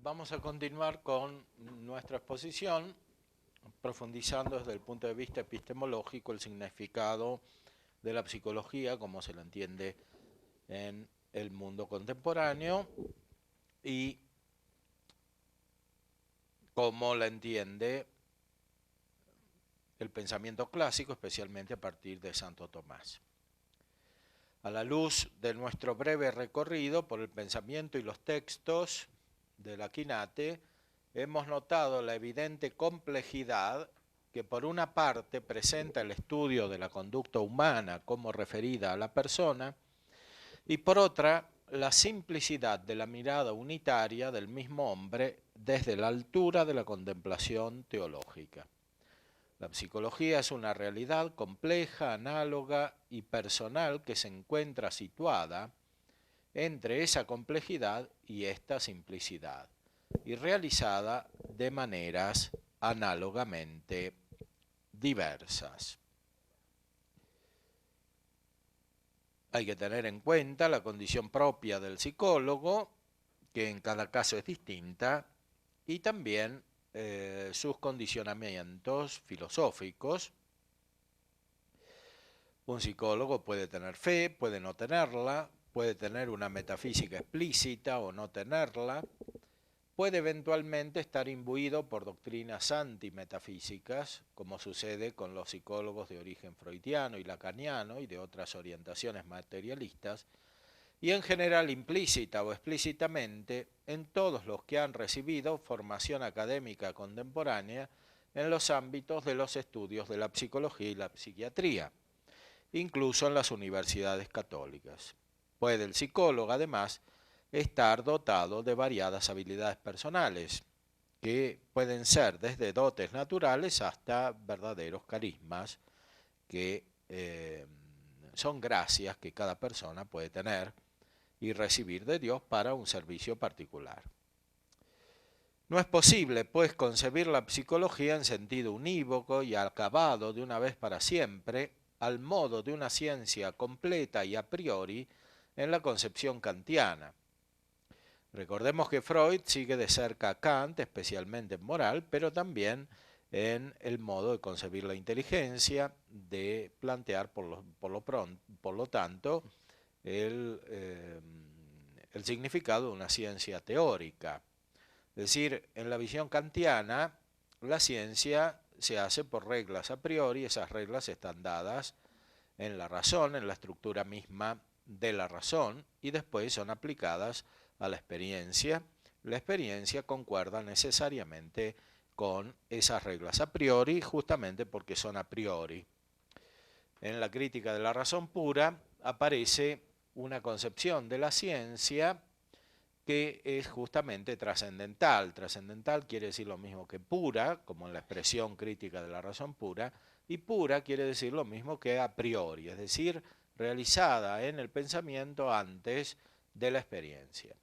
Vamos a continuar con nuestra exposición, profundizando desde el punto de vista epistemológico el significado de la psicología, como se la entiende en el mundo contemporáneo y cómo la entiende el pensamiento clásico, especialmente a partir de Santo Tomás. A la luz de nuestro breve recorrido por el pensamiento y los textos de la Quinate, hemos notado la evidente complejidad que por una parte presenta el estudio de la conducta humana como referida a la persona y por otra la simplicidad de la mirada unitaria del mismo hombre desde la altura de la contemplación teológica. La psicología es una realidad compleja, análoga y personal que se encuentra situada entre esa complejidad y esta simplicidad, y realizada de maneras análogamente diversas. Hay que tener en cuenta la condición propia del psicólogo, que en cada caso es distinta, y también sus condicionamientos filosóficos. Un psicólogo puede tener fe, puede no tenerla, puede tener una metafísica explícita o no tenerla, puede eventualmente estar imbuido por doctrinas antimetafísicas, como sucede con los psicólogos de origen freudiano y lacaniano y de otras orientaciones materialistas, y en general implícita o explícitamente en todos los que han recibido formación académica contemporánea en los ámbitos de los estudios de la psicología y la psiquiatría, incluso en las universidades católicas. Puede el psicólogo, además, estar dotado de variadas habilidades personales, que pueden ser desde dotes naturales hasta verdaderos carismas, que son gracias que cada persona puede tener y recibir de Dios para un servicio particular. No es posible, pues, concebir la psicología en sentido unívoco y acabado de una vez para siempre, al modo de una ciencia completa y a priori en la concepción kantiana. Recordemos que Freud sigue de cerca a Kant, especialmente en moral, pero también en el modo de concebir la inteligencia, de plantear por lo tanto el significado de una ciencia teórica. Es decir, en la visión kantiana, la ciencia se hace por reglas a priori, esas reglas están dadas en la razón, en la estructura misma de la razón, y después son aplicadas a la experiencia. La experiencia concuerda necesariamente con esas reglas a priori, justamente porque son a priori. En la crítica de la razón pura aparece una concepción de la ciencia que es justamente trascendental. Trascendental quiere decir lo mismo que pura, como en la expresión crítica de la razón pura, y pura quiere decir lo mismo que a priori, es decir, realizada en el pensamiento antes de la experiencia.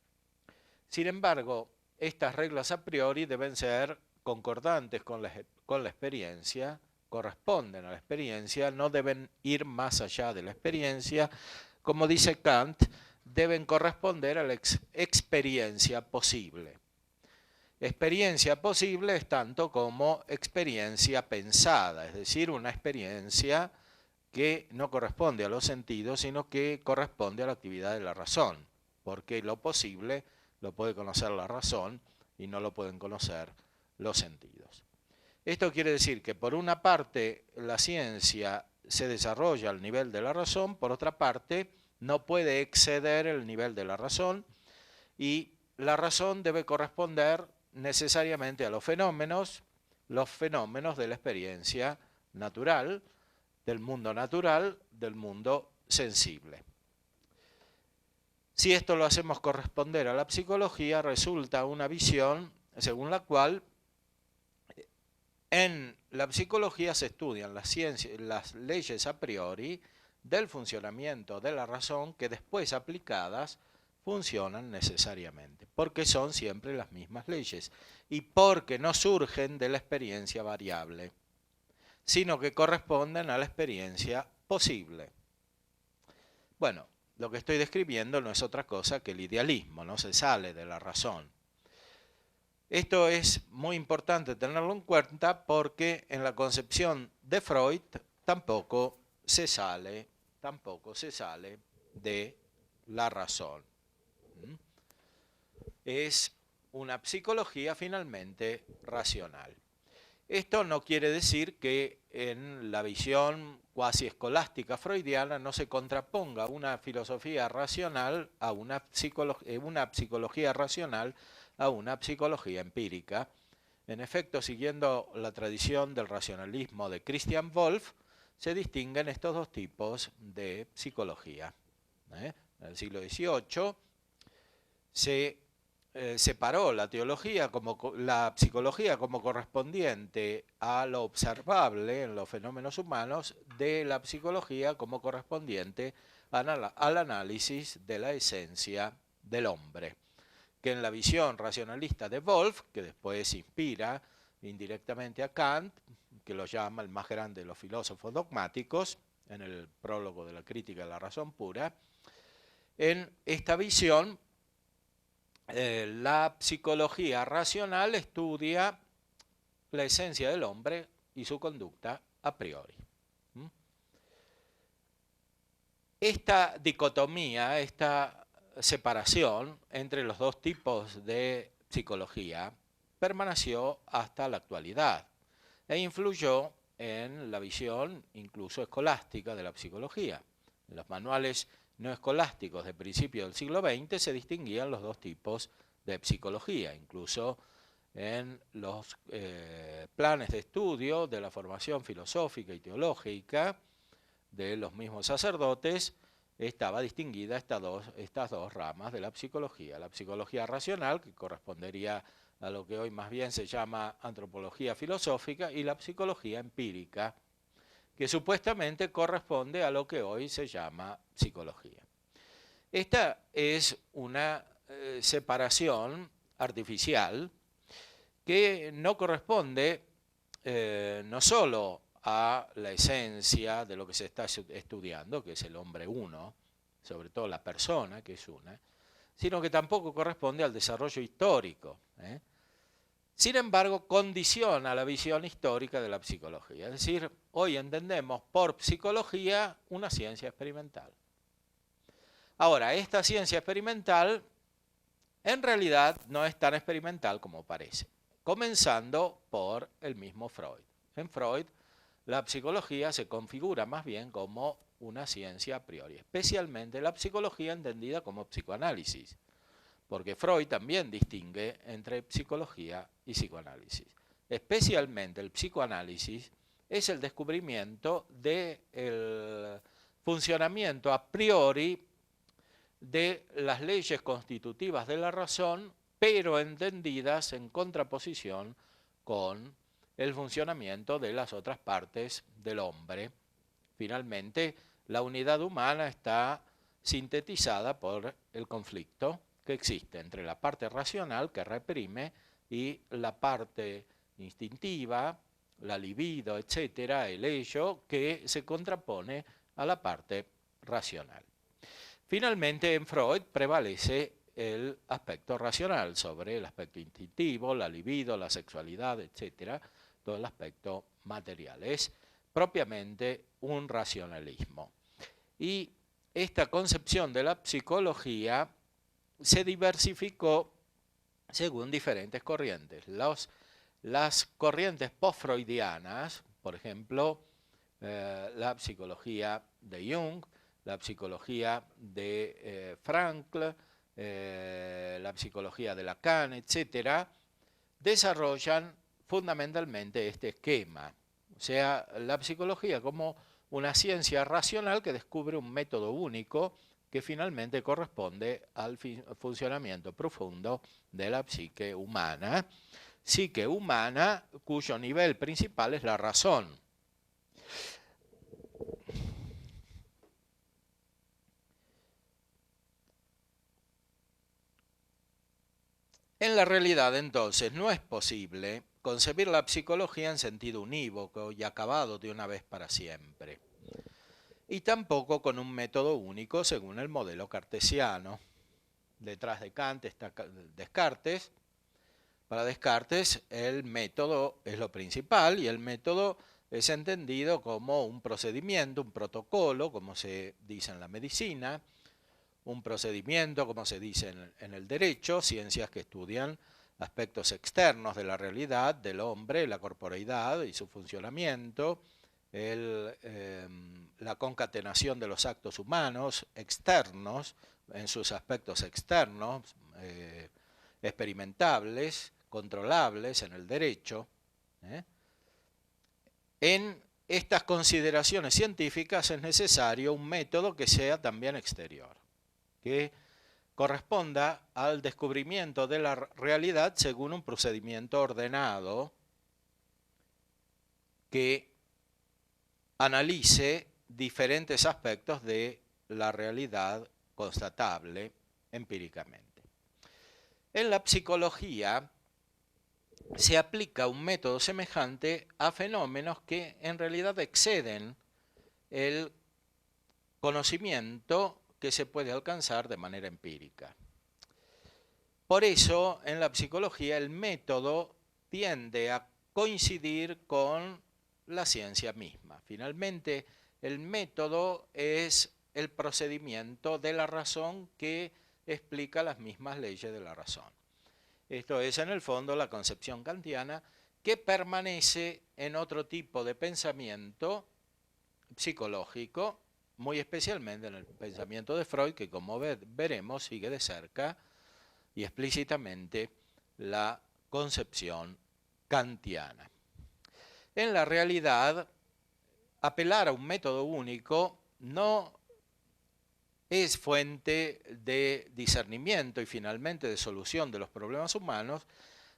Sin embargo, estas reglas a priori deben ser concordantes con la experiencia, corresponden a la experiencia, no deben ir más allá de la experiencia. Como dice Kant, deben corresponder a la experiencia posible. Experiencia posible es tanto como experiencia pensada, es decir, una experiencia que no corresponde a los sentidos, sino que corresponde a la actividad de la razón, porque lo posible lo puede conocer la razón y no lo pueden conocer los sentidos. Esto quiere decir que por una parte la ciencia se desarrolla al nivel de la razón, por otra parte no puede exceder el nivel de la razón y la razón debe corresponder necesariamente a los fenómenos de la experiencia natural, del mundo sensible. Si esto lo hacemos corresponder a la psicología, resulta una visión según la cual en la psicología se estudian las leyes a priori del funcionamiento de la razón que después aplicadas funcionan necesariamente, porque son siempre las mismas leyes y porque no surgen de la experiencia variable, sino que corresponden a la experiencia posible. Bueno, lo que estoy describiendo no es otra cosa que el idealismo, no se sale de la razón. Esto es muy importante tenerlo en cuenta porque en la concepción de Freud tampoco se sale de la razón. Es una psicología finalmente racional. Esto no quiere decir que en la visión cuasi escolástica freudiana no se contraponga una filosofía racional a una psicología racional a una psicología empírica. En efecto, siguiendo la tradición del racionalismo de Christian Wolff, se distinguen estos dos tipos de psicología. En el siglo XVIII se separó la psicología como correspondiente a lo observable en los fenómenos humanos de la psicología como correspondiente al análisis de la esencia del hombre, que en la visión racionalista de Wolff, que después inspira indirectamente a Kant, que lo llama el más grande de los filósofos dogmáticos, en el prólogo de la crítica de la razón pura, en esta visión la psicología racional estudia la esencia del hombre y su conducta a priori. Esta dicotomía, esta separación entre los dos tipos de psicología permaneció hasta la actualidad e influyó en la visión incluso escolástica de la psicología. En los manuales no escolásticos de principios del siglo XX se distinguían los dos tipos de psicología, incluso en los planes de estudio de la formación filosófica y teológica de los mismos sacerdotes estaba distinguida estas dos ramas de la psicología racional, que correspondería a lo que hoy más bien se llama antropología filosófica, y la psicología empírica, que supuestamente corresponde a lo que hoy se llama psicología. Esta es una separación artificial que no corresponde no solo a la esencia de lo que se está estudiando, que es el hombre uno, sobre todo la persona, que es una, sino que tampoco corresponde al desarrollo histórico. Sin embargo, condiciona la visión histórica de la psicología. Es decir, hoy entendemos por psicología una ciencia experimental. Ahora, esta ciencia experimental en realidad no es tan experimental como parece, comenzando por el mismo Freud. En Freud, la psicología se configura más bien como una ciencia a priori, especialmente la psicología entendida como psicoanálisis, porque Freud también distingue entre psicología y psicoanálisis. Especialmente el psicoanálisis es el descubrimiento del funcionamiento a priori de las leyes constitutivas de la razón, pero entendidas en contraposición con el funcionamiento de las otras partes del hombre. Finalmente, la unidad humana está sintetizada por el conflicto que existe entre la parte racional que reprime y la parte instintiva, la libido, etcétera, el ello, que se contrapone a la parte racional. Finalmente, en Freud prevalece el aspecto racional sobre el aspecto instintivo, la libido, la sexualidad, etcétera, todo el aspecto material. Es propiamente un racionalismo. Y esta concepción de la psicología se diversificó según diferentes corrientes. Las corrientes post-freudianas, por ejemplo, la psicología de Jung, la psicología de Frankl, la psicología de Lacan, etc., desarrollan fundamentalmente este esquema. O sea, la psicología como una ciencia racional que descubre un método único que finalmente corresponde al funcionamiento profundo de la psique humana cuyo nivel principal es la razón. En la realidad, entonces, no es posible concebir la psicología en sentido unívoco y acabado de una vez para siempre, y tampoco con un método único según el modelo cartesiano. Detrás de Kant está Descartes, Para Descartes el método es lo principal y el método es entendido como un procedimiento, un protocolo, como se dice en la medicina, un procedimiento, como se dice en el derecho, ciencias que estudian aspectos externos de la realidad del hombre, la corporeidad y su funcionamiento, la concatenación de los actos humanos externos, en sus aspectos externos, experimentables, controlables en el derecho. En estas consideraciones científicas es necesario un método que sea también exterior, que corresponda al descubrimiento de la realidad según un procedimiento ordenado que analice diferentes aspectos de la realidad constatable empíricamente. En la psicología se aplica un método semejante a fenómenos que en realidad exceden el conocimiento que se puede alcanzar de manera empírica. Por eso, en la psicología, el método tiende a coincidir con la ciencia misma. Finalmente, el método es el procedimiento de la razón que explica las mismas leyes de la razón. Esto es, en el fondo, la concepción kantiana que permanece en otro tipo de pensamiento psicológico, muy especialmente en el pensamiento de Freud, que como veremos sigue de cerca y explícitamente la concepción kantiana. En la realidad, apelar a un método único no es fuente de discernimiento y finalmente de solución de los problemas humanos,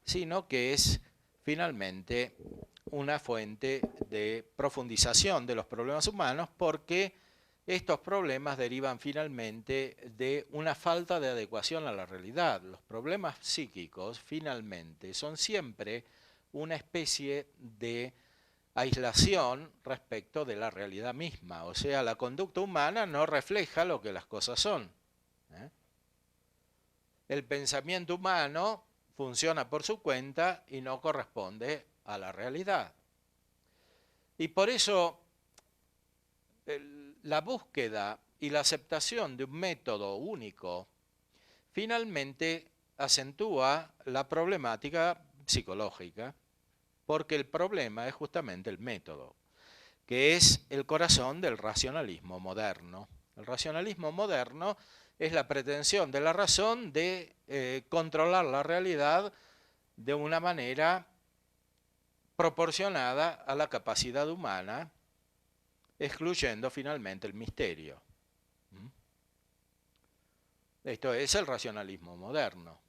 sino que es finalmente una fuente de profundización de los problemas humanos, porque estos problemas derivan finalmente de una falta de adecuación a la realidad. Los problemas psíquicos finalmente son siempre una especie de aislación respecto de la realidad misma. O sea, la conducta humana no refleja lo que las cosas son. El pensamiento humano funciona por su cuenta y no corresponde a la realidad. Y por eso la búsqueda y la aceptación de un método único finalmente acentúa la problemática psicológica, porque el problema es justamente el método, que es el corazón del racionalismo moderno. El racionalismo moderno es la pretensión de la razón de controlar la realidad de una manera proporcionada a la capacidad humana, excluyendo finalmente el misterio. Esto es el racionalismo moderno.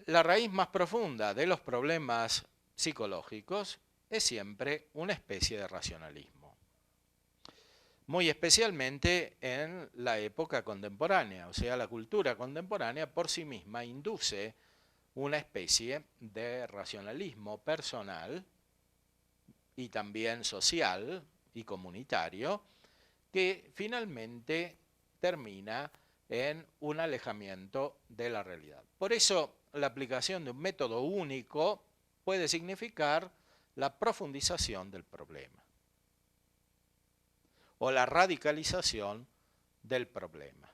La raíz más profunda de los problemas psicológicos es siempre una especie de racionalismo, muy especialmente en la época contemporánea. O sea, la cultura contemporánea por sí misma induce una especie de racionalismo personal y también social y comunitario, que finalmente termina en un alejamiento de la realidad. Por eso, la aplicación de un método único puede significar la profundización del problema o la radicalización del problema.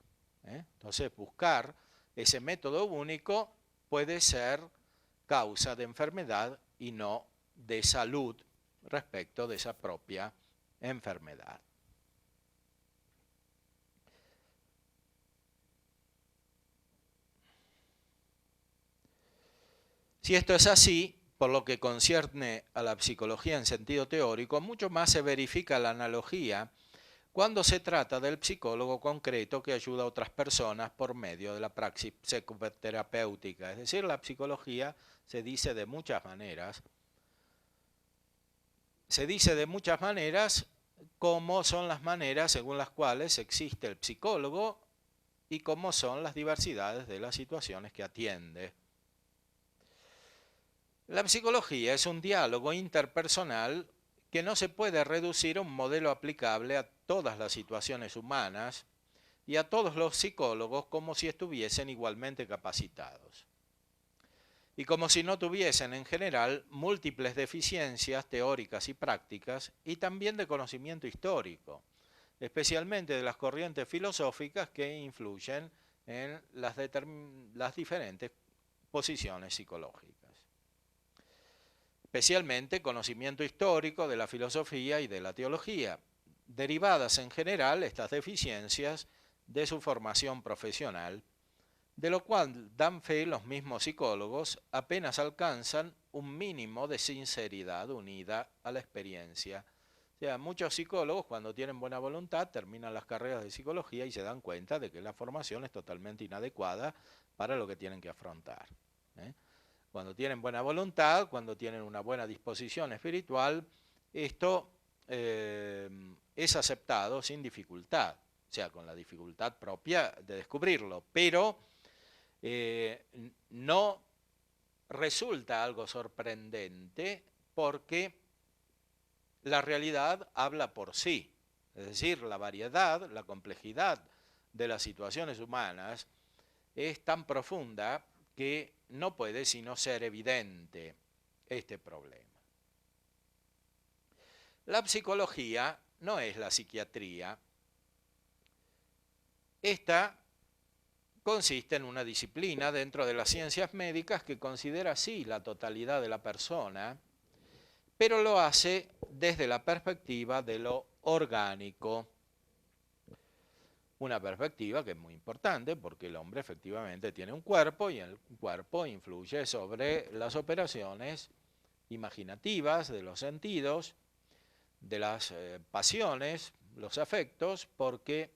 Entonces, buscar ese método único puede ser causa de enfermedad y no de salud respecto de esa propia enfermedad. Si esto es así, por lo que concierne a la psicología en sentido teórico, mucho más se verifica la analogía cuando se trata del psicólogo concreto que ayuda a otras personas por medio de la praxis psicoterapéutica. Es decir, la psicología se dice de muchas maneras. Se dice de muchas maneras cómo son las maneras según las cuales existe el psicólogo y cómo son las diversidades de las situaciones que atiende. La psicología es un diálogo interpersonal que no se puede reducir a un modelo aplicable a todas las situaciones humanas y a todos los psicólogos como si estuviesen igualmente capacitados. y como si no tuviesen en general múltiples deficiencias teóricas y prácticas, y también de conocimiento histórico, especialmente de las corrientes filosóficas que influyen en las diferentes posiciones psicológicas. Especialmente conocimiento histórico de la filosofía y de la teología, derivadas en general estas deficiencias de su formación profesional, de lo cual dan fe los mismos psicólogos apenas alcanzan un mínimo de sinceridad unida a la experiencia. O sea, muchos psicólogos cuando tienen buena voluntad terminan las carreras de psicología y se dan cuenta de que la formación es totalmente inadecuada para lo que tienen que afrontar. Cuando tienen buena voluntad, cuando tienen una buena disposición espiritual, esto es aceptado sin dificultad, o sea, con la dificultad propia de descubrirlo, pero no resulta algo sorprendente porque la realidad habla por sí, es decir, la variedad, la complejidad de las situaciones humanas es tan profunda que no puede sino ser evidente este problema. La psicología no es la psiquiatría. Esta consiste en una disciplina dentro de las ciencias médicas que considera así la totalidad de la persona, pero lo hace desde la perspectiva de lo orgánico. Una perspectiva que es muy importante porque el hombre efectivamente tiene un cuerpo y el cuerpo influye sobre las operaciones imaginativas de los sentidos, de las pasiones, los afectos, porque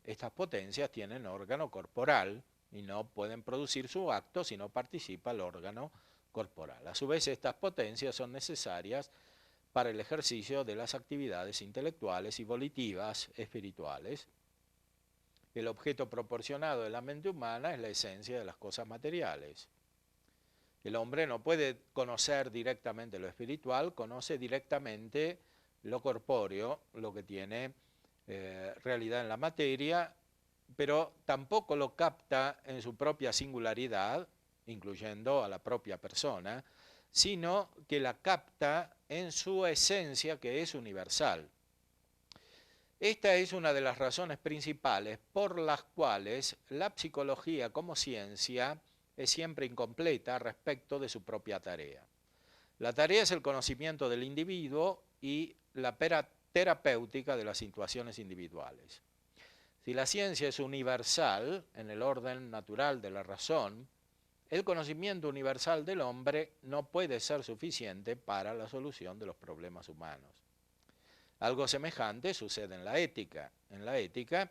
estas potencias tienen órgano corporal y no pueden producir su acto si no participa el órgano corporal. A su vez, estas potencias son necesarias para el ejercicio de las actividades intelectuales y volitivas espirituales. El objeto proporcionado de la mente humana es la esencia de las cosas materiales. El hombre no puede conocer directamente lo espiritual, conoce directamente lo corpóreo, lo que tiene realidad en la materia, pero tampoco lo capta en su propia singularidad, incluyendo a la propia persona, sino que la capta en su esencia, que es universal. Esta es una de las razones principales por las cuales la psicología como ciencia es siempre incompleta respecto de su propia tarea. La tarea es el conocimiento del individuo y la terapéutica de las situaciones individuales. Si la ciencia es universal en el orden natural de la razón, el conocimiento universal del hombre no puede ser suficiente para la solución de los problemas humanos. Algo semejante sucede en la ética. En la ética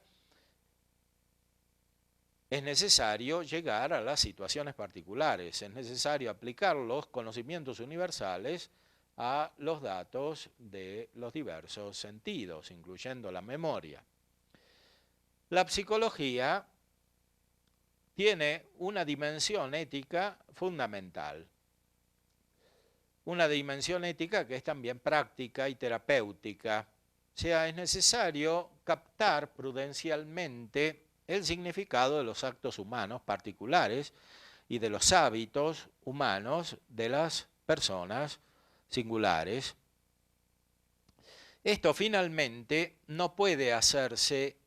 es necesario llegar a las situaciones particulares, es necesario aplicar los conocimientos universales a los datos de los diversos sentidos, incluyendo la memoria. La psicología tiene una dimensión ética fundamental, una dimensión ética que es también práctica y terapéutica. O sea, es necesario captar prudencialmente el significado de los actos humanos particulares y de los hábitos humanos de las personas singulares. Esto finalmente no puede hacerse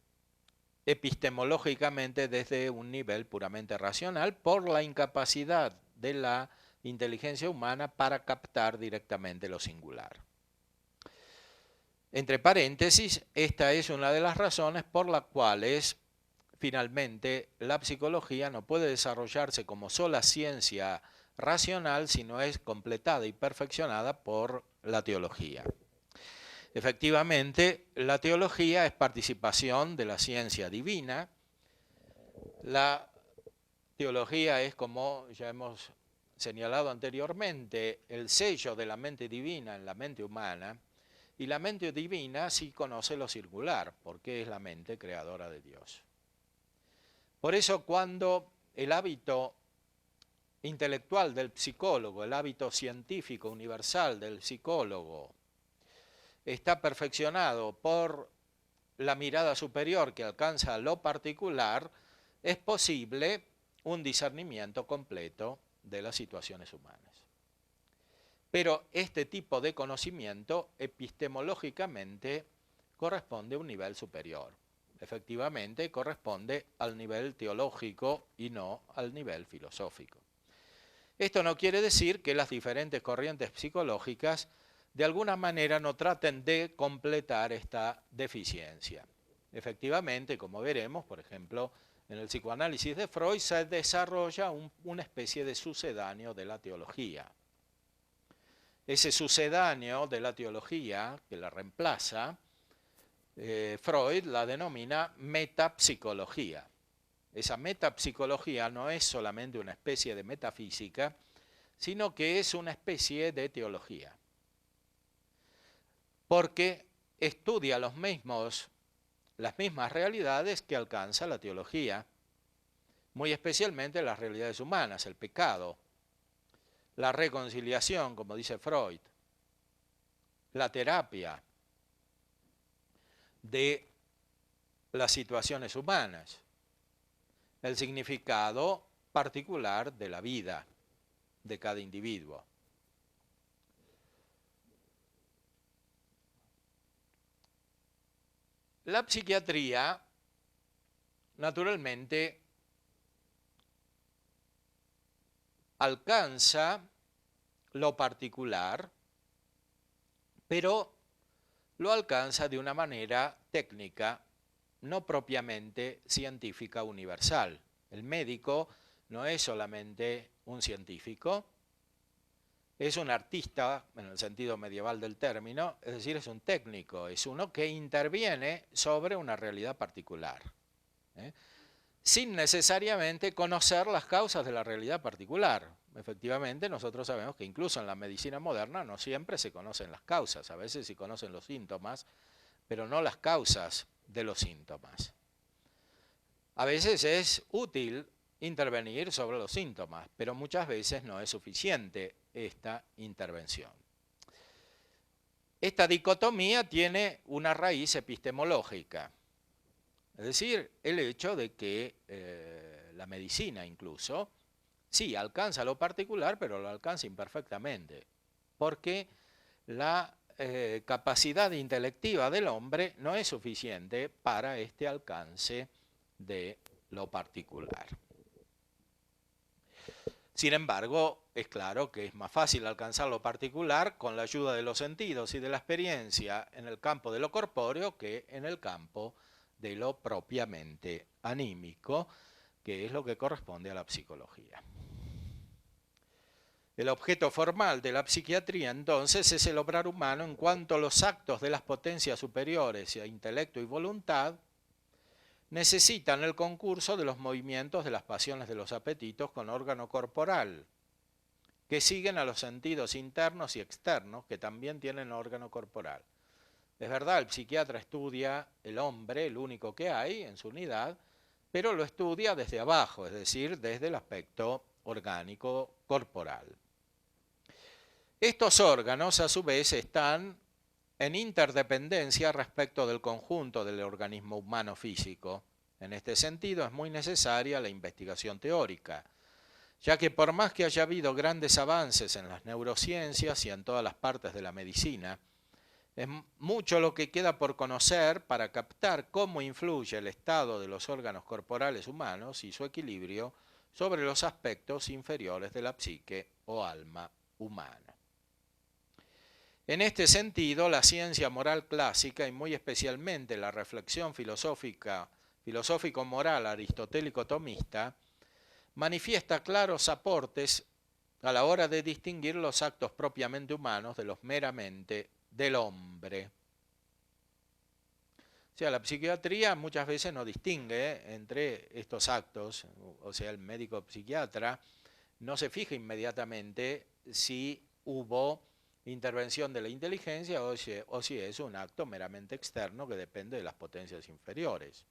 epistemológicamente desde un nivel puramente racional por la incapacidad de la inteligencia humana para captar directamente lo singular. Entre paréntesis, esta es una de las razones por las cuales finalmente la psicología no puede desarrollarse como sola ciencia racional, sino es completada y perfeccionada por la teología. Efectivamente, la teología es participación de la ciencia divina. La teología es, como ya hemos señalado anteriormente, el sello de la mente divina en la mente humana, y la mente divina sí conoce lo singular, porque es la mente creadora de Dios. Por eso cuando el hábito intelectual del psicólogo, el hábito científico universal del psicólogo, está perfeccionado por la mirada superior que alcanza lo particular, es posible un discernimiento completo de las situaciones humanas. Pero este tipo de conocimiento epistemológicamente corresponde a un nivel superior. Efectivamente, corresponde al nivel teológico y no al nivel filosófico. Esto no quiere decir que las diferentes corrientes psicológicas de alguna manera no traten de completar esta deficiencia. Efectivamente, como veremos, por ejemplo, en el psicoanálisis de Freud se desarrolla una especie de sucedáneo de la teología. Ese sucedáneo de la teología que la reemplaza, Freud la denomina metapsicología. Esa metapsicología no es solamente una especie de metafísica, sino que es una especie de teología. Porque estudia las mismas realidades que alcanza la teología, muy especialmente las realidades humanas, el pecado, la reconciliación, como dice Freud, la terapia de las situaciones humanas, el significado particular de la vida de cada individuo. La psiquiatría, naturalmente, alcanza lo particular, pero lo alcanza de una manera técnica, no propiamente científica universal. El médico no es solamente un científico, es un artista, en el sentido medieval del término, es decir, es un técnico, es uno que interviene sobre una realidad particular, sin necesariamente conocer las causas de la realidad particular. Efectivamente, nosotros sabemos que incluso en la medicina moderna no siempre se conocen las causas, a veces se conocen los síntomas, pero no las causas de los síntomas. A veces es útil intervenir sobre los síntomas, pero muchas veces no es suficiente esta intervención. Esta dicotomía tiene una raíz epistemológica, es decir, el hecho de que la medicina incluso, sí, alcanza lo particular, pero lo alcanza imperfectamente, porque la capacidad intelectiva del hombre no es suficiente para este alcance de lo particular. Sin embargo, es claro que es más fácil alcanzar lo particular con la ayuda de los sentidos y de la experiencia en el campo de lo corpóreo que en el campo de lo propiamente anímico, que es lo que corresponde a la psicología. El objeto formal de la psiquiatría, entonces, es el obrar humano en cuanto a los actos de las potencias superiores a intelecto y voluntad necesitan el concurso de los movimientos de las pasiones de los apetitos con órgano corporal, que siguen a los sentidos internos y externos, que también tienen órgano corporal. Es verdad, el psiquiatra estudia el hombre, el único que hay en su unidad, pero lo estudia desde abajo, es decir, desde el aspecto orgánico corporal. Estos órganos, a su vez, están en interdependencia respecto del conjunto del organismo humano físico. En este sentido, es muy necesaria la investigación teórica, ya que por más que haya habido grandes avances en las neurociencias y en todas las partes de la medicina, es mucho lo que queda por conocer para captar cómo influye el estado de los órganos corporales humanos y su equilibrio sobre los aspectos inferiores de la psique o alma humana. En este sentido, la ciencia moral clásica y muy especialmente la reflexión filosófico-moral aristotélico-tomista manifiesta claros aportes a la hora de distinguir los actos propiamente humanos de los meramente del hombre. O sea, la psiquiatría muchas veces no distingue entre estos actos, o sea, el médico psiquiatra no se fija inmediatamente si hubo intervención de la inteligencia o si es un acto meramente externo que depende de las potencias inferiores.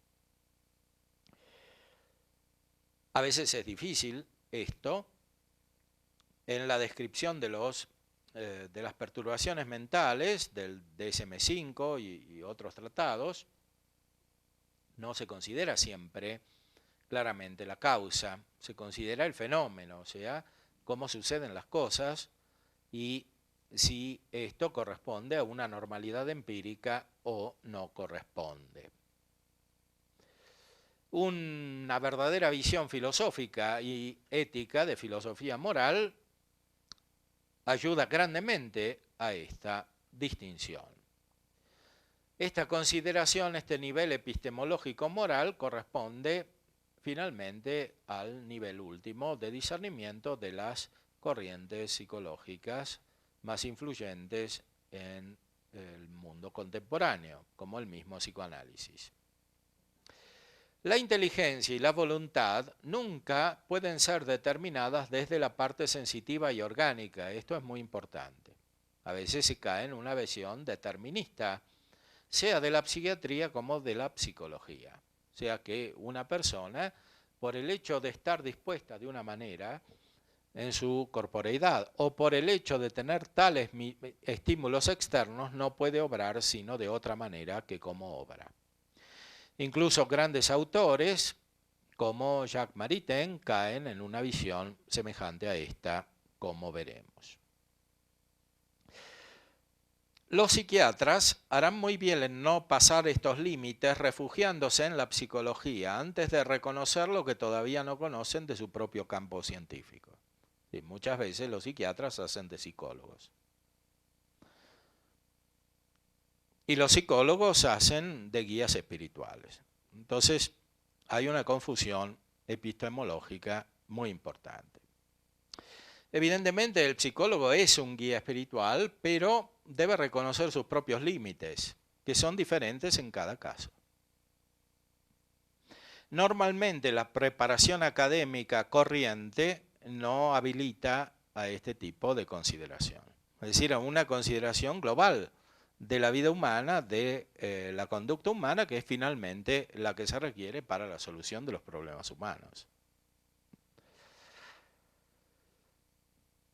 A veces es difícil esto. En la descripción de las perturbaciones mentales del DSM-5 y otros tratados, no se considera siempre claramente la causa, se considera el fenómeno, o sea, cómo suceden las cosas y si esto corresponde a una normalidad empírica o no corresponde. Una verdadera visión filosófica y ética de filosofía moral ayuda grandemente a esta distinción. Esta consideración, este nivel epistemológico moral, corresponde finalmente al nivel último de discernimiento de las corrientes psicológicas más influyentes en el mundo contemporáneo, como el mismo psicoanálisis. La inteligencia y la voluntad nunca pueden ser determinadas desde la parte sensitiva y orgánica. Esto es muy importante. A veces se cae en una visión determinista, sea de la psiquiatría como de la psicología. O sea que una persona, por el hecho de estar dispuesta de una manera en su corporeidad o por el hecho de tener tales estímulos externos, no puede obrar sino de otra manera que como obra. Incluso grandes autores como Jacques Maritain caen en una visión semejante a esta, como veremos. Los psiquiatras harán muy bien en no pasar estos límites refugiándose en la psicología antes de reconocer lo que todavía no conocen de su propio campo científico. Y muchas veces los psiquiatras hacen de psicólogos. Y los psicólogos hacen de guías espirituales. Entonces, hay una confusión epistemológica muy importante. Evidentemente, el psicólogo es un guía espiritual, pero debe reconocer sus propios límites, que son diferentes en cada caso. Normalmente, la preparación académica corriente no habilita a este tipo de consideración. Es decir, a una consideración global de la vida humana, de la conducta humana, que es finalmente la que se requiere para la solución de los problemas humanos.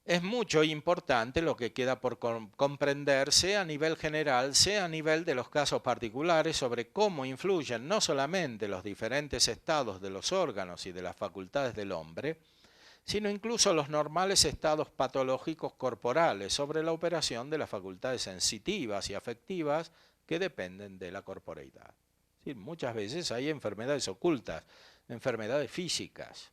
Es mucho e importante lo que queda por comprender, sea a nivel general, sea a nivel de los casos particulares, sobre cómo influyen no solamente los diferentes estados de los órganos y de las facultades del hombre, sino incluso los normales estados patológicos corporales sobre la operación de las facultades sensitivas y afectivas que dependen de la corporeidad. Sí, muchas veces hay enfermedades ocultas, enfermedades físicas,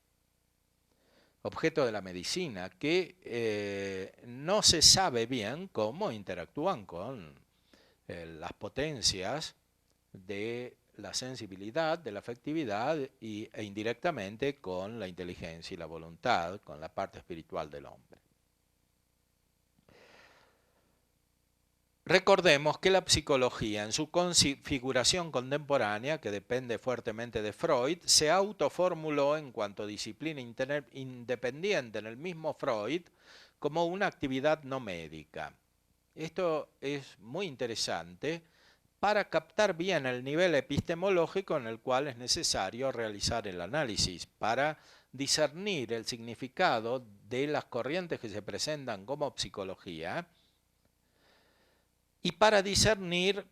objeto de la medicina, que no se sabe bien cómo interactúan con las potencias de la sensibilidad, de la afectividad e indirectamente con la inteligencia y la voluntad, con la parte espiritual del hombre. Recordemos que la psicología, en su configuración contemporánea, que depende fuertemente de Freud, se autoformuló en cuanto a disciplina independiente en el mismo Freud como una actividad no médica. Esto es muy interesante para captar bien el nivel epistemológico en el cual es necesario realizar el análisis, para discernir el significado de las corrientes que se presentan como psicología y para discernir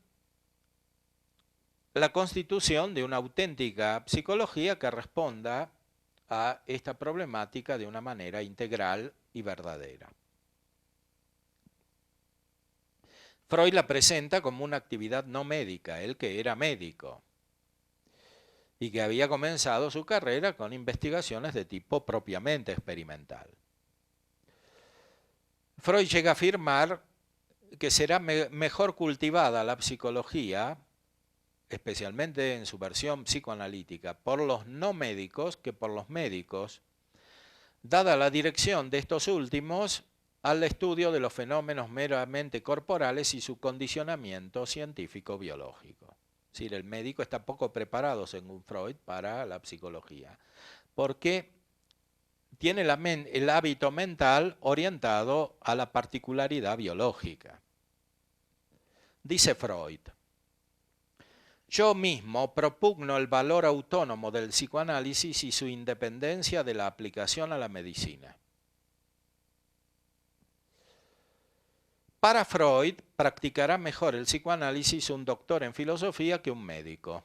la constitución de una auténtica psicología que responda a esta problemática de una manera integral y verdadera. Freud la presenta como una actividad no médica, él que era médico y que había comenzado su carrera con investigaciones de tipo propiamente experimental. Freud llega a afirmar que será mejor cultivada la psicología, especialmente en su versión psicoanalítica, por los no médicos que por los médicos, dada la dirección de estos últimos al estudio de los fenómenos meramente corporales y su condicionamiento científico-biológico. Es decir, el médico está poco preparado, según Freud, para la psicología, porque tiene el hábito mental orientado a la particularidad biológica. Dice Freud: yo mismo propugno el valor autónomo del psicoanálisis y su independencia de la aplicación a la medicina. Para Freud, practicará mejor el psicoanálisis un doctor en filosofía que un médico.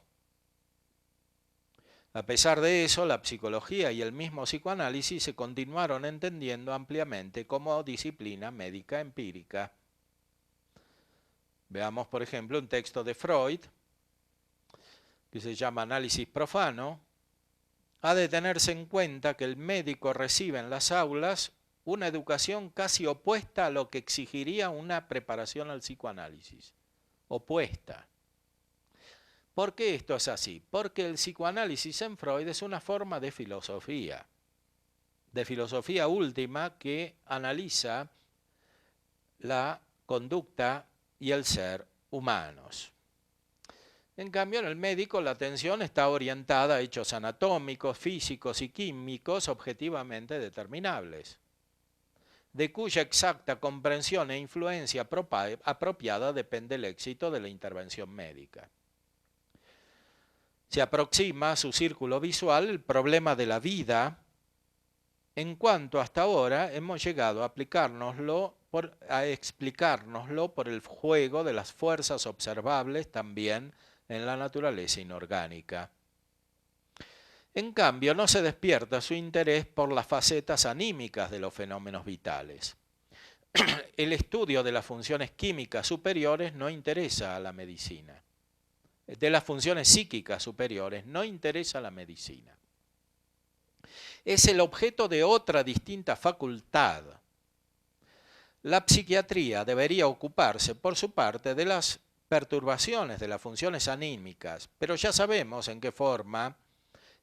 A pesar de eso, la psicología y el mismo psicoanálisis se continuaron entendiendo ampliamente como disciplina médica empírica. Veamos, por ejemplo, un texto de Freud, que se llama Análisis profano. Ha de tenerse en cuenta que el médico recibe en las aulas una educación casi opuesta a lo que exigiría una preparación al psicoanálisis. Opuesta. ¿Por qué esto es así? Porque el psicoanálisis en Freud es una forma de filosofía última que analiza la conducta y el ser humanos. En cambio, en el médico la atención está orientada a hechos anatómicos, físicos y químicos objetivamente determinables, de cuya exacta comprensión e influencia apropiada depende el éxito de la intervención médica. Se aproxima a su círculo visual el problema de la vida, en cuanto hasta ahora hemos llegado a explicárnoslo por el juego de las fuerzas observables también en la naturaleza inorgánica. En cambio, no se despierta su interés por las facetas anímicas de los fenómenos vitales. El estudio de las funciones químicas superiores no interesa a la medicina. De las funciones psíquicas superiores no interesa a la medicina. Es el objeto de otra distinta facultad. La psiquiatría debería ocuparse, por su parte, de las perturbaciones de las funciones anímicas, pero ya sabemos en qué forma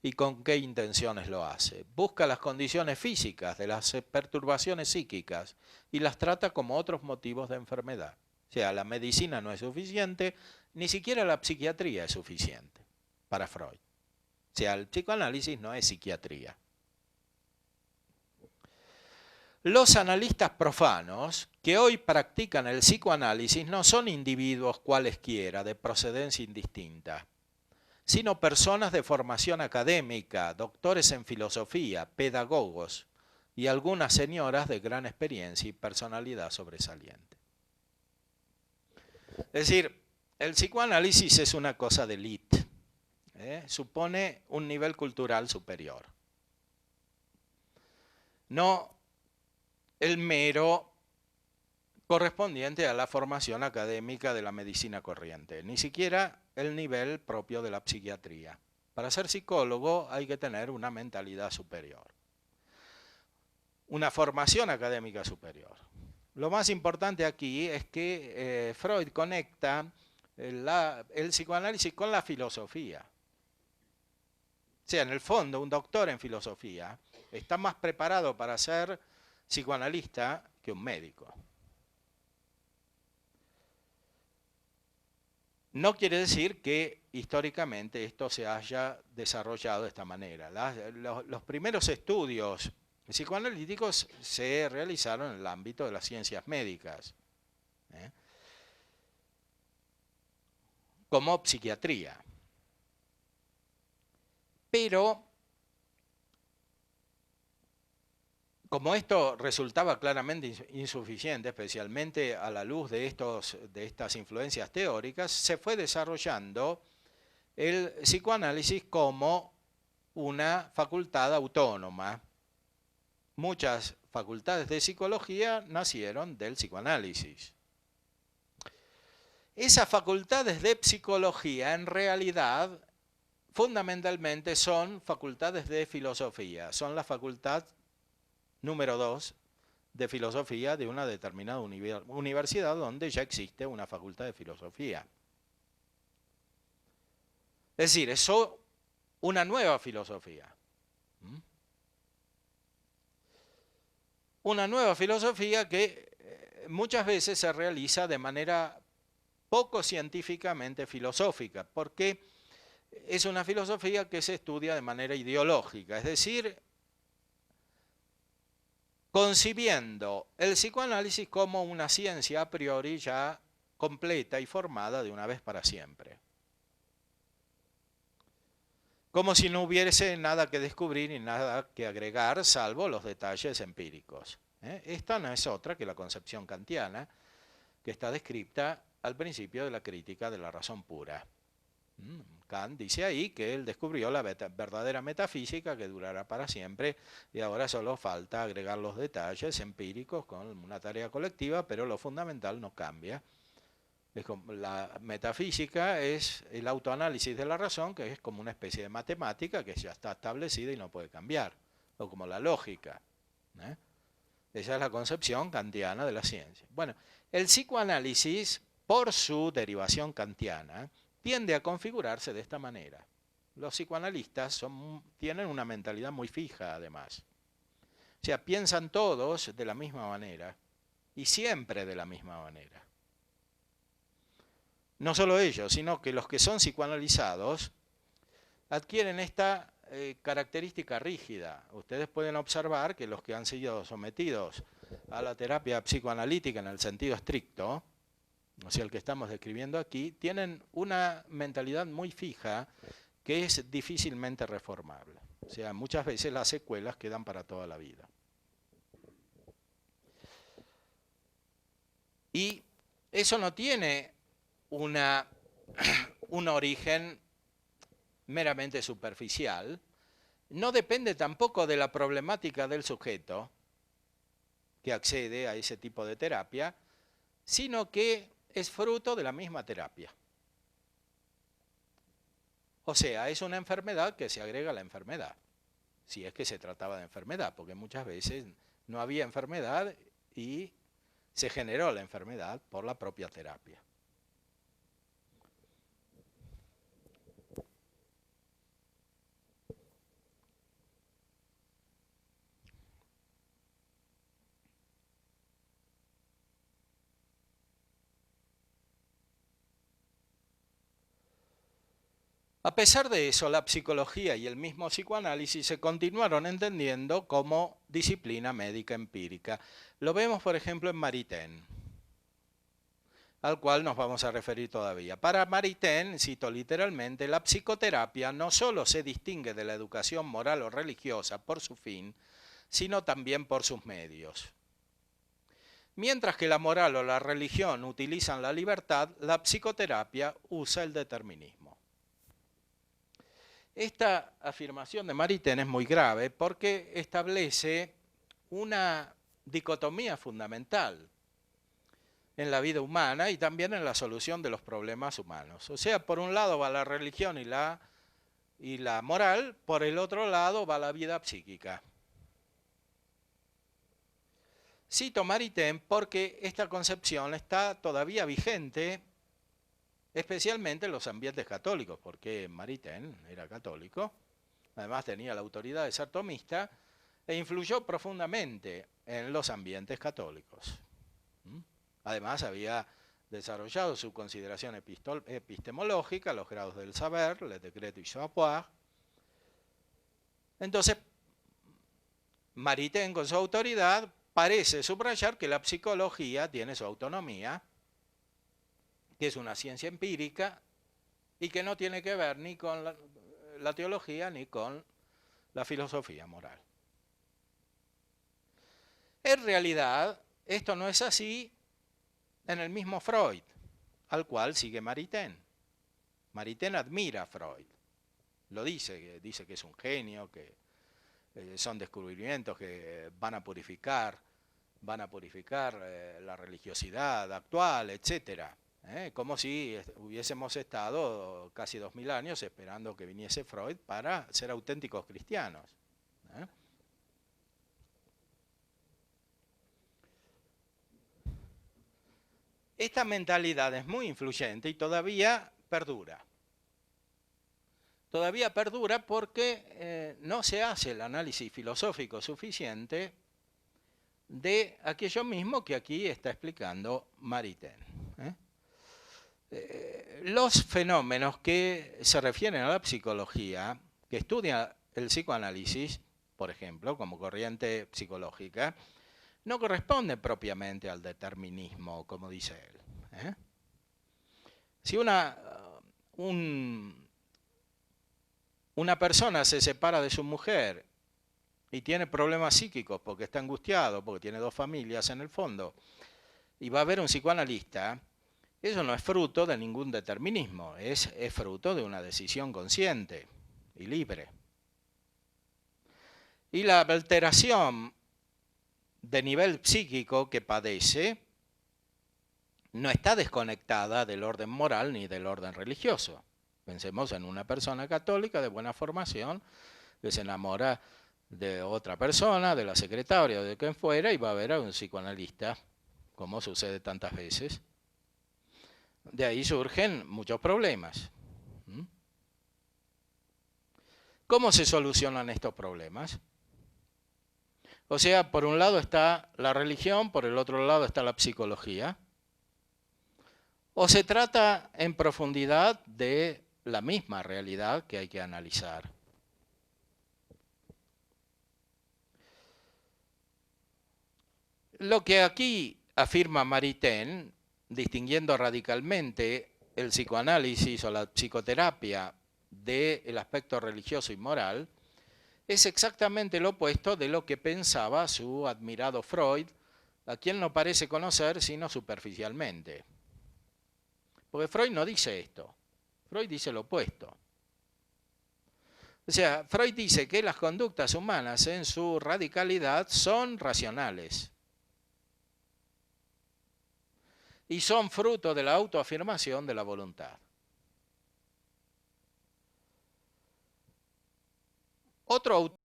y con qué intenciones lo hace. Busca las condiciones físicas de las perturbaciones psíquicas y las trata como otros motivos de enfermedad. O sea, la medicina no es suficiente, ni siquiera la psiquiatría es suficiente para Freud. O sea, el psicoanálisis no es psiquiatría. Los analistas profanos que hoy practican el psicoanálisis no son individuos cualesquiera de procedencia indistinta, sino personas de formación académica, doctores en filosofía, pedagogos y algunas señoras de gran experiencia y personalidad sobresaliente. Es decir, el psicoanálisis es una cosa de élite, supone un nivel cultural superior. No el mero correspondiente a la formación académica de la medicina corriente, ni siquiera el nivel propio de la psiquiatría. Para ser psicólogo hay que tener una mentalidad superior, una formación académica superior. Lo más importante aquí es que Freud conecta el psicoanálisis con la filosofía. O sea, en el fondo, un doctor en filosofía está más preparado para ser psicoanalista que un médico. No quiere decir que históricamente esto se haya desarrollado de esta manera. Los primeros estudios psicoanalíticos se realizaron en el ámbito de las ciencias médicas, como psiquiatría. Pero como esto resultaba claramente insuficiente, especialmente a la luz de estas influencias teóricas, se fue desarrollando el psicoanálisis como una facultad autónoma. Muchas facultades de psicología nacieron del psicoanálisis. Esas facultades de psicología en realidad fundamentalmente son facultades de filosofía, son la facultad número 2 de filosofía de una determinada universidad donde ya existe una facultad de filosofía. Es decir, es una nueva filosofía. Una nueva filosofía que muchas veces se realiza de manera poco científicamente filosófica, porque es una filosofía que se estudia de manera ideológica, es decir, concibiendo el psicoanálisis como una ciencia a priori ya completa y formada de una vez para siempre. Como si no hubiese nada que descubrir ni nada que agregar, salvo los detalles empíricos. Esta no es otra que la concepción kantiana, que está descrita al principio de la crítica de la razón pura. Kant dice ahí que él descubrió la verdadera metafísica que durará para siempre y ahora solo falta agregar los detalles empíricos con una tarea colectiva, pero lo fundamental no cambia. La metafísica es el autoanálisis de la razón, que es como una especie de matemática que ya está establecida y no puede cambiar, o como la lógica. Esa es la concepción kantiana de la ciencia. Bueno, el psicoanálisis, por su derivación kantiana, tiende a configurarse de esta manera. Los psicoanalistas tienen una mentalidad muy fija, además. O sea, piensan todos de la misma manera y siempre de la misma manera. No solo ellos, sino que los que son psicoanalizados adquieren esta característica rígida. Ustedes pueden observar que los que han sido sometidos a la terapia psicoanalítica en el sentido estricto, o sea, el que estamos describiendo aquí, tienen una mentalidad muy fija que es difícilmente reformable. O sea, muchas veces las secuelas quedan para toda la vida. Y eso no tiene un origen meramente superficial, no depende tampoco de la problemática del sujeto que accede a ese tipo de terapia, sino que es fruto de la misma terapia. O sea, es una enfermedad que se agrega a la enfermedad, si es que se trataba de enfermedad, porque muchas veces no había enfermedad y se generó la enfermedad por la propia terapia. A pesar de eso, la psicología y el mismo psicoanálisis se continuaron entendiendo como disciplina médica empírica. Lo vemos, por ejemplo, en Maritain, al cual nos vamos a referir todavía. Para Maritain, cito literalmente, la psicoterapia no solo se distingue de la educación moral o religiosa por su fin, sino también por sus medios. Mientras que la moral o la religión utilizan la libertad, la psicoterapia usa el determinismo. Esta afirmación de Maritain es muy grave porque establece una dicotomía fundamental en la vida humana y también en la solución de los problemas humanos. O sea, por un lado va la religión y la moral, por el otro lado va la vida psíquica. Cito Maritain porque esta concepción está todavía vigente, especialmente en los ambientes católicos, porque Maritain era católico, además tenía la autoridad de ser tomista, e influyó profundamente en los ambientes católicos. Además había desarrollado su consideración epistemológica, los grados del saber, le decreto y savoir. Entonces, Maritain con su autoridad parece subrayar que la psicología tiene su autonomía, que es una ciencia empírica y que no tiene que ver ni con la teología ni con la filosofía moral. En realidad, esto no es así en el mismo Freud, al cual sigue Maritain. Maritain admira a Freud, lo dice que es un genio, que son descubrimientos que van a purificar la religiosidad actual, etcétera. Como si hubiésemos estado casi 2000 años esperando que viniese Freud para ser auténticos cristianos. Esta mentalidad es muy influyente y todavía perdura. Todavía perdura porque no se hace el análisis filosófico suficiente de aquello mismo que aquí está explicando Maritain. Los fenómenos que se refieren a la psicología, que estudia el psicoanálisis, por ejemplo, como corriente psicológica, no corresponden propiamente al determinismo, como dice él. Si una persona se separa de su mujer y tiene problemas psíquicos porque está angustiado, porque tiene dos familias en el fondo, y va a ver un psicoanalista, Eso no es fruto de ningún determinismo, es fruto de una decisión consciente y libre. Y la alteración de nivel psíquico que padece no está desconectada del orden moral ni del orden religioso. Pensemos en una persona católica de buena formación que se enamora de otra persona, de la secretaria o de quien fuera, y va a ver a un psicoanalista, como sucede tantas veces. De ahí surgen muchos problemas. ¿Cómo se solucionan estos problemas? O sea, por un lado está la religión, por el otro lado está la psicología. O se trata en profundidad de la misma realidad que hay que analizar. Lo que aquí afirma Maritain, distinguiendo radicalmente el psicoanálisis o la psicoterapia del aspecto religioso y moral, es exactamente lo opuesto de lo que pensaba su admirado Freud, a quien no parece conocer sino superficialmente. Porque Freud no dice esto, Freud dice lo opuesto. O sea, Freud dice que las conductas humanas en su radicalidad son racionales y son fruto de la autoafirmación de la voluntad. Otro autor